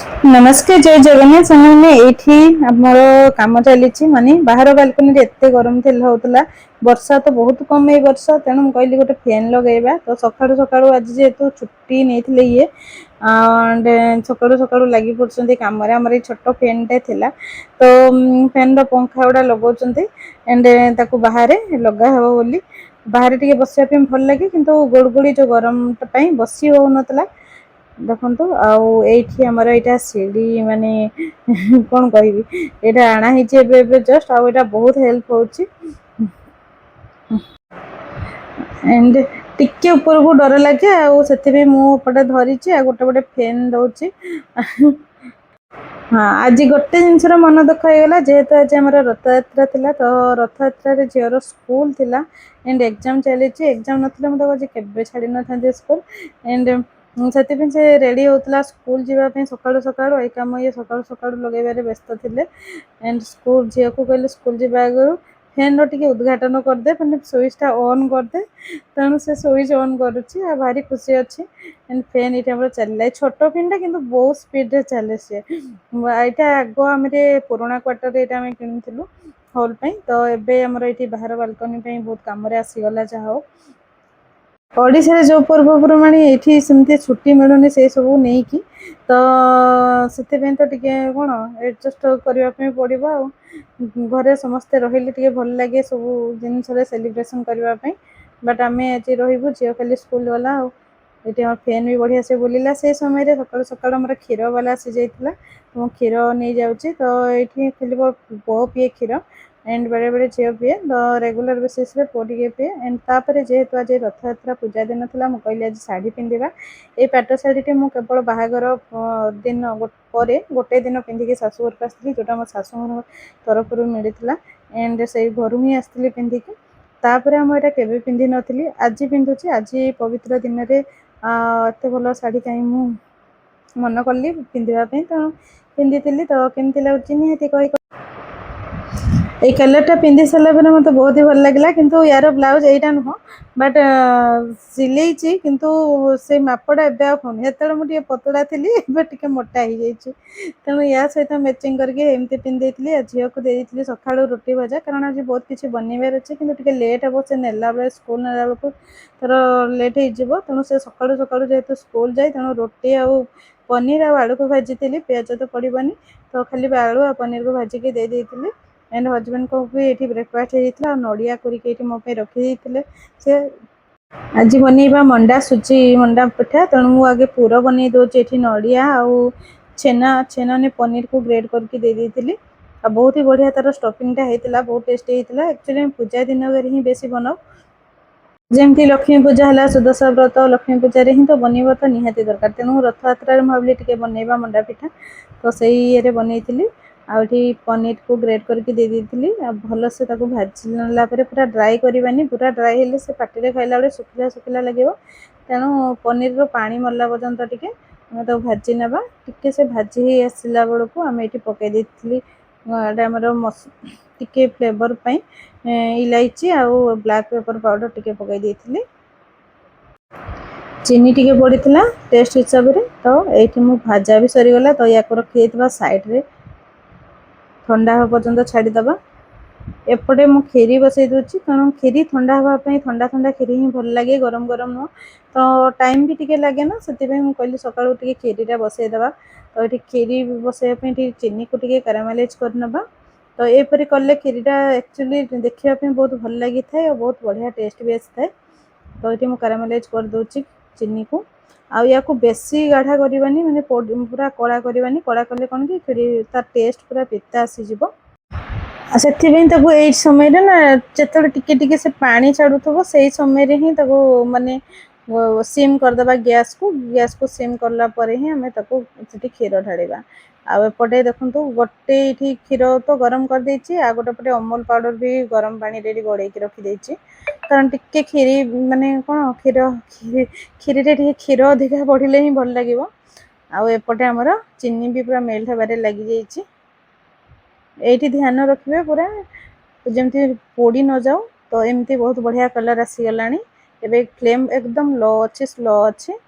नमस्कार जय जगन्नाथ सामने ये आमर कम चली माने बाहर बालकनी एत गरम होता वर्षा तो बहुत कम ये वर्षा तेणु कहली गोटे फैन लगेगा तो सका सका आज जेहेतु छुट्टी नहीं ये सका सका लगी पड़ते कम आमर छोट फैन टे थिला तो फैन पंखा गुड़ा लगाउछन्ती एंड बाहर लगा हे बोली बाहर टे बसापी भल लगे किंतु गुड़गुड़ी जो गरम बसी हो नला देखो आमर यहाँ सीढ़ी माने कौन कह यहाँ आना जस्ट आटा बहुत हेल्प हो एंड टिके ऊपर को डर लगे आते मुझे धरी गोटे गोटे फैन दौर हाँ आज गोटे जिनस मन दुख होगा जेहेतु आज आम रथयात्रा थिला तो रथयात्रा झीवर स्कूल थिला एंड एग्जाम चली एग्जाम ना मुझे के छाड़ी न था स्कूल एंड से रेडी होता स्कूल जावाई सका सका ये कम ये सका सका लगे व्यस्त थे एंड स्कूल झील को कहले स्कूल जावा आगु फैन रे उद्घाटन करदे मैंने स्विचटा ऑन करदे तेणु से स्विच ऑन करुच्ची भारी खुशी अच्छी एंड फैन ये चलला छोट फैन टा किंतु बहुत स्पीड चले सी यहाँ आग आम पुराणा क्वार्टर ये किणुलु हॉल तो एबे हमर ये बाहर बालकनी बहुत कम आसीगला जहाँ ओडिशा जो पर्वपर्वाणी ये सेमती छुट्टी मिलूनी से सब नहीं कि तो से तो टे कौन एडजस्ट करने पड़ो घरे समस्ते रही भल लगे सब जिन सेलिब्रेशन करने बट आम आज रही झील खाली स्कूल गला ये फैन भी बढ़िया से बुलिला से समय सका सका आम क्षीर वाला आसी जाइए तो क्षीर नहीं जाऊँगी तो ये खाली पुओ पीए क्षीर एंड बेले बेले झील पीए तो रेगुलर बेसीस पुओ टे पीए एंड तापर जेहेतु आज रथयात्रा पूजा दिन था मुझे कहली आज शाढ़ी पिंधा ये पाट शाढ़ी मुझे केवल बाहागर दिन गोटे दिन पिंधिकी शाशुघर को आसती जोटा मो शाशु तरफ मिलता एंड से घर ही आसती पिंधिकी तापर आम यहाँ केवे पिंधि नी आज पिंधुची आज पवित्र दिन में एत भल शाढ़ी कहीं मन कली पिंधापी तो पिंधि तो केमती लगुच निहती कही ये कलरटा पिंधि सारा मत बहुत ही भल लगे किंतु यार ब्लाउज यहीटा नुह बट सिलई किंतु से मापटा एवं हेतु मुझे पतला थी टे मोटा हो जाइए तेणु या सहित मैचिंग करके पिंधे झील को देती सका रोटी भजा कारण आज बहुत किसी बनइबार अच्छे कि लेट हे से नेला बेले स्कूल नेला बेलू तर लेट हो तेणु से सका सका जेहेतु स्कूल जाए तेणु रोटी आउ पनीर आलू को भाजी पियाज तो पड़ोनी तो खाली आलू आ पनीर को भाजिकी दे एंड हजबैंड को भी ये ब्रेकफास्ट होता नड़िया करके मो रखी से आज बनइबा मंडा सुजी मंडा पिठा तेणु मुझे आगे पूर बन दूसरी ये नड़िया आउ छेना छेना ने पनीर को ग्रेड करके दे बहुत ही बढ़िया तार स्टफिंगटा होता बहुत टेस्टी होता एक्चुअली पूजा दिन ही बेसी बनाओ जमती लक्ष्मी पूजा है सुदशा व्रत लक्ष्मी पूजा रे ही तो बनइबा तो निहाती दरकार तेणु रथयात्रा भाविली टे बनइबा मंडा पिठा तो से ये बनई आउठी पनीर को ग्रेड करके दे दी भल से भाजी नाला पूरा ड्राई करवानी पूरा ड्राई हेल्ले से पार्टी खाइला बेले सुखिला सुखिला लगे तेणु पनीर रो पानी मरला पर्यंत टिके तो भाजी नवा टिके से भाजी ही आसला बेलू आम ये पकई देती टिके फ्लेवर पाई इलायची आउ ब्लैक पेपर पाउडर टिके पकई देती चीनी टिके पड़ता टेस्ट हिसाब से तो ये मु भाजा भी सरीगला तो या रखी साइड रे ठंडा हाँ पर्यंत छाड़ीदबा एपटे मु खीरी बसई दूसरी कारण खीरी ठंडा हाँपाई ठंडा ठंडा खीरी ही भल लगे गरम गरम नुह तो टाइम भी टिके लगे ना से कहली सका खीरीटा बसईदबा तो ये खीरी बसैवाई चीनी को टिके कैरामेलाइज करनबा तो एपरी कले खीरीटा एक्चुअली देखापी बहुत भल लगी था और बहुत बढ़िया टेस्ट भी आसी था तो ये कैरामेलाइज कर दूची चीनी को आउ या बेसी गाढ़ा करवानी मैंने पूरा कड़ा करवानी कड़ा कले कौन कि तार टेस्ट पूरा पिता आसीज से समय ना जो टिके टिके से पानी छाड़ू से समय ही माने सिम करदे गैस को सिम कलापर ही आम क्षीर ढाड़ा आपटे देखो गोटे ये क्षीर तो गरम कर देछि आ गोटे पटे अमूल पाउडर भी गरम पानी रे गड़े रखी कारण टिके खीरी माने कौन क्षीर खीरी टे क्षीर अधिका बढ़ले ही भल लगे आपटे आमर चीनी भी पूरा मेल्ट होबार लगी जाइए ये ध्यान रखिए पूरा जमती पोड़ी न जाओ तो एमती बहुत बढ़िया कलर आसीगला एबे फ्लेम एकदम लो अच्छे स्लो अच्छे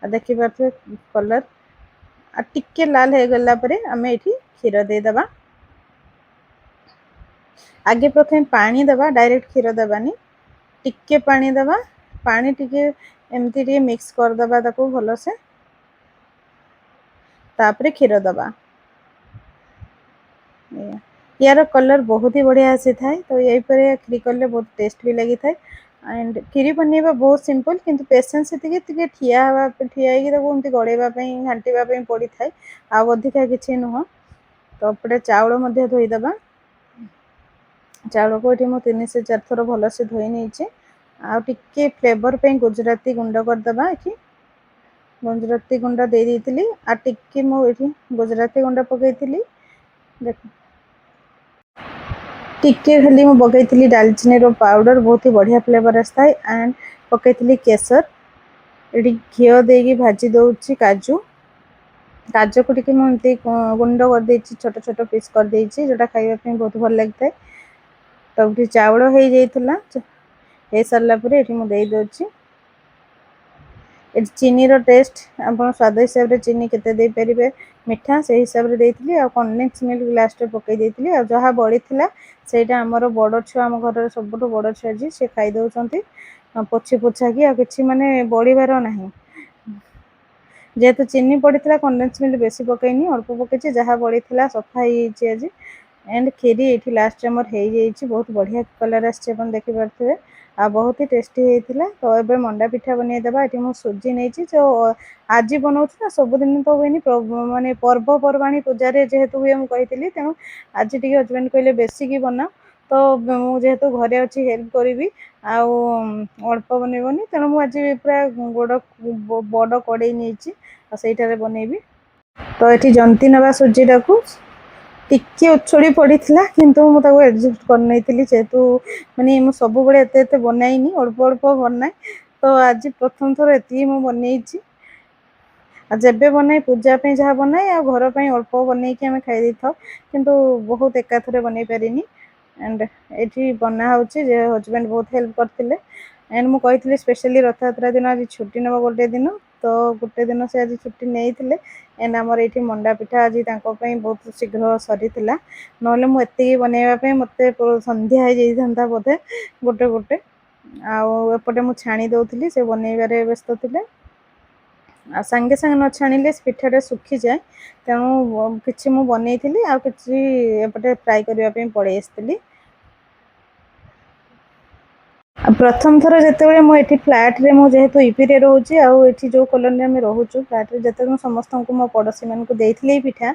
देखी पारे कलर टिके लाल हो गला परे आमे एठी क्षीर दे दबा। आगे प्रथम पानी दबा, डायरेक्ट क्षीर दबानी, टिके पानी दबा, पानी टिके एमती टिके मिक्स कर दबा ताको भलो से, तापरे क्षीर दबा। यार कलर बहुत ही बढ़िया आसी थाए, तो यही पर खीरी कले बहुत टेस्ट भी लगी थाए। एंड खीरी बनैबा बहुत सिंपल, किंतु पेशेंस सेतिके तिके ठिया हवा ठिया हेकी ताको एमती गड़ेबा पई घांटीबा पई पड़ी थाए, आ अधिका किछि नुह। तो अपडे चावल मध्ये धोई दबा। चावल को एठी मो 3 से 4 थर भलो से धोई नेछि। आ टिके फ्लेवर पे गुजराती गुंड कर दबा। एठी गुजराती गुंड दे देइतिली, आ टिके मो एठी गुजराती गुंड पकेइतिली। देखो टिके खाली मो पकेइतिली दालचीनी रो पाउडर, बहुत ही बढ़िया फ्लेवर आस्ताय। एंड पकेइतिली केसर, एठी घियो देकी भाजी दउछि काजू। काजू को टिके मो एमती गुंड कर देछि, छोट छोट पीस कर देछि, जोटा खाइबा पे बहुत भल लागतै। तब चावल हो जाइथिला, हे सरला परे एठी मो देई दोछि। चीनी रो टेस्ट आपण स्वाद हिसाब रे चीनी केते दे परिबे, मिठा से हिसाब रे देइथिली। आ कंडेंस मिल्क लास्ट रे पकई देइथिली। आ जहा बड़ी थिला सेटा हमर बड़ छुआ, हम घर रे सबटु बड़ छुआ जी से खाइ दउचंती। पोछि पोछा कि आ किछि माने बड़ीबार नाही, जेहेतु चीनी पड़ीथिला कंडेंस मिल्क बेसी पकईनी, अल्प पकेछि। जहा बड़ी थिला सफा ही छि आज। एंड खीरी एठी लास्ट रे मोर हेई जाइछि, बहुत बढ़िया कलर आछे, अपन देखि परथिबे। आ बहुत ही टेस्टी हेइथिला। तो एबे मंडा पिठा बनै देबा। एठी मो सुजी नेछि, जो आज बनौछि ना, सब दिन तो होइनी, माने पर्व परबाणी पूजा रे जेहेतु हुए मु कहिथिली, तेनु आज टिके हजबेंड कहले बेसी की बना। तो मु जेहेतु घरे अछि हेल्प करिवि, आ अल्प बनेबनी, तेनु मु आज पूरा बड़ कड़ाई नेछि, आ सेइटारे बनेबी। तो एठी जंती नबा सुजी टाकू, टिके उछोड़ी पड़ीथिला, किंतु मु ताको एडजस्ट कर नैथिली, जेहेतु माने मु सब बळे एते एते बनाइनी, अल्प अल्प बनाए। तो आज प्रथम थर एति मु बनैछि। आ जेबे बनाए पूजा पे जहा बनाए, आ घर पे अल्प बनै कि हमें खाइ दैथाउ, किंतु बहुत एकाथरे बनै पारिनी। एंड एठी बना होछि, जे हजबेंड बहुत हेल्प करथिले। एंड मु कहिथिली स्पेशली रथ यात्रा दिन आज छुट्टी नबा गोटे दिन, तो गोटे दिन से आज छुट्टी नेइथिले। एंड हमर एठी मंडा पिठा आज तांको पई बहुत शीघ्र सरीथिला, नले मु एति बनेबा पे मते संध्या हे जाइथांता बोधे गोटे गोटे। आ एपटे मु छाणी दउथिली, से बनेबारे व्यस्त थिले। आ संगे संगे न छाणिले पिठाटा सुखी जाए, तेणु किछि मु बनैथिली, आ किछि एपटे फ्राई करिया पे पळेई आस्थिली। प्रथम थर जेतेबेले मु एठी फ्लैट रे, मु जेहेतु ईपी रे रहूची, आ एठी जो कॉलोनी रे रहूचु फ्लैट रे, जेते मु समस्त को मो पड़ोसी मान को देइथिली पिठा।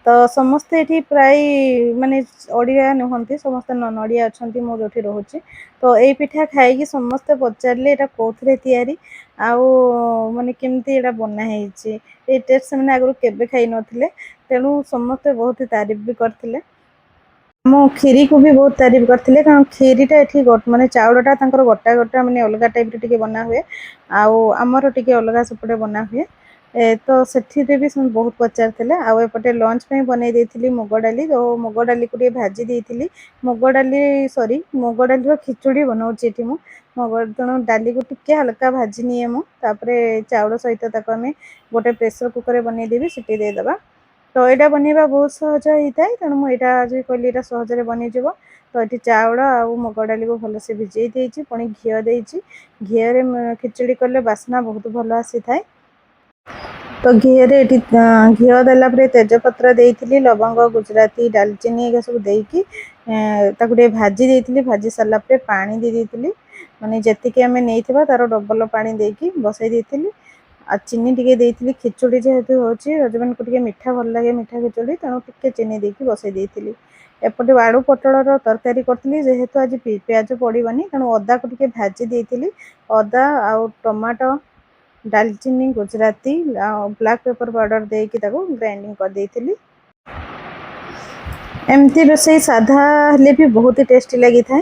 तो समस्ते एठी प्राय माने ओडिया नहंती, समस्त नन ओडिया अछंती मो जोठी रहूची। तो एई पिठा खाइकी समस्ते पचारले एटा कोथरे तयारी, आउ माने केमती एटा बना हेइची, ए टेस्ट से माने आगु केबे खाइ नथिले, तेणु समस्ते बहुत तारीफ भी करथिले। मो खीरी को भी बहुत तारीफ करथिले, कारण खीरीटा एठी माने चाउलटा तांकर गोटा गोटा माने अलगा टाइप रे टिके बना हुए, आउ हमर टिके अलगा सपटे बना हुए। तो सेठी रे भी बहुत पचारथिले। आउ एपटे लंच पे बनै देइथिली मुग डाली, तो मुग डाली को टिके भाजी देइथिली। मुग डाली सॉरी मुग डाली रो खिचुड़ी बनाउची एठी मु। मुग तेणु डाली को टिके हल्का भाजी निए मु, तापरे चाउल सहित ताको हमें गोटे प्रेशर कुकर रे बनै देबी, सिटी दे दबा। तो एटा बनेबा बहुत सहज होइताय, तेणु मु एटा आज कहली एटा सहज रे बनै जिवो। तो एठी चाउल आ मुग डाली को भलो से भिजै देइछि, पुणी घियो देइछि। घियो रे खिचड़ी करले बास्ना बहुत भलो आसी थाए। तो घियो रे एठी घियो देला परे तेजपत्र देइथिली, लवंग गुजराती दालचीनी ए सब देइकी ताको टे भाजी देइथिली। भाजी सरला परे पानी दे देइथिली, माने जतिके हमें नेइथिबा तारो डबल पानी देइकी बसै देइथिली। आ चीनी टिके देइथिली, खिचुड़ी जेहेतु होची हजबेंड को टिके मिठा भल लागे, मिठा खिचुड़ी, तेणु टिके चीनी देइकी बसै देइथिली। एपटे आलू पटलर तरकारी करथिली, जेहेतु आज प्याज पड़िबनी, तेणु अदा को टिके भाजी देइथिली। अदा आउ टमाटो, दालचीनी गुजराती आ ब्लैक पेपर पाउडर देइकी ताको ग्राइंडिंग कर देइथिली। एमती रोसई साधा हेले भी बहुत ही टेस्टी लगी थाए।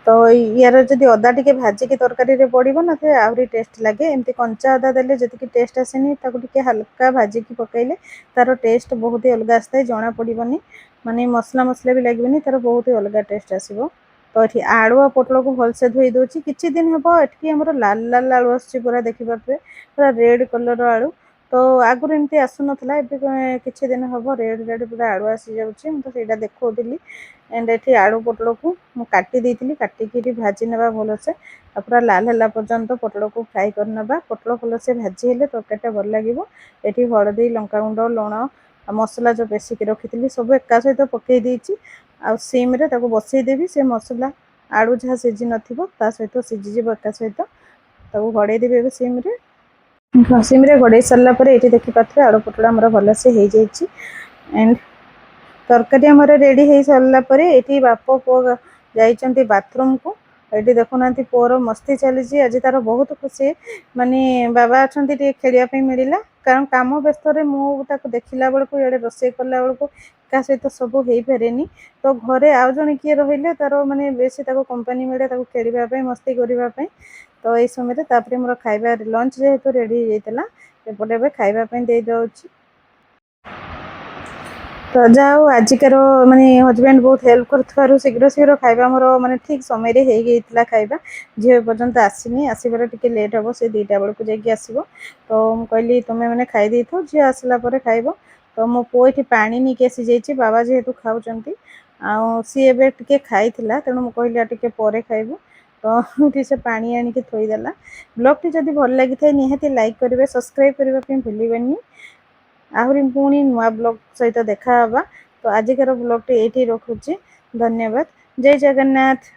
तो यार जदि अदा टिके भाजी की तरकारी रे पड़िबो ना, ते आहुरी टेस्ट लागे। एमती कंचा अदा देले जतिकी टेस्ट आसेनी, ताको टिके हल्का भाजी की पकैले तारो टेस्ट बहुत ही अलग आस्ताय, जणा पड़िबनी, माने मसला मसला भी लागबनी, तारो बहुत ही अलग टेस्ट आसीबो। तो एठी आलू आ पोटल को भल से धोई दोची, किछि दिन हेबो एठी हमर लाल लाल आलू आछि, पूरा देखि परबे पूरा रेड कलर आलू। तो आगुरी एमती आसु नाला ए किछि दिन हम रेड रेड पूरा आड़ू आसी जाऊँगी तो ସେଇଟା ଦେଖାଉଥିଲି एंड ये आलू पोटल को मुझे काटी देती काटिकी भाजी ना भलसे पूरा लाल है पर्यंत पोटल को फ्राए करना पोटल भलसे भाजी हेले तरकारीटा भल लगे ये हलदी लंकागुंड लुण मसला जो बेसिक रखी सब एका सहित पकई देती आ सिम्रे बसईदेवी से मसला आलू जहाँ सीझी ना सहित सीझीज एका सहित घड़ेदेवी सिम्रे सिम्रे घड़े सारापर ये देखिपे आलू पोटल आमर भलसे हो जाइए एंड तरकारी आमर रेडी हो सारापर ये बाप पुओ जाइए बाथरूम को ये देखुना पुअर मस्ती चली आज तार बहुत खुशी माने बाबा अच्छा खेलने मिलला कारण कम व्यस्त मुझे देखला बेलू ये रोसे कला बेलू का सहित सब हो पारे तो घरे आउ जड़े किए रही तार माने बेसी कंपानी मिले खेलवाई मस्ती करने तो ये समय मोर खाଇବା लंच जेहेतु रेडी हो जाता एपटे खावाई दे दौची तो जाओ आजिकार माने हजबैंड बहुत हेल्प कर शीघ्र शीघ्र खाଇବା मोर माने ठीक समय रे हो गई खाଇବା झील पर्यंत आसनी आसबार टे लेट हम से 2टा बेलू जाकि आसो तो मुझे तुम्हें मैंने खाई था झील आसला खाइब तो मो पुओ ये पा नहीं आसी जाइए बाबा जेहेतु खाऊँ सी एवं टे खाई तेणु मुझे कहली टे पर खाइबू तो से पा आणिक थोईदेला ब्लॉग टी जब भल लगी था निहाती लाइक करेंगे सब्सक्राइब करने भूलें आहरी पुणी नुआ ब्लॉग सहित देखा तो आजिकार ब्लॉग टी ये रखुची धन्यवाद जय जगन्नाथ।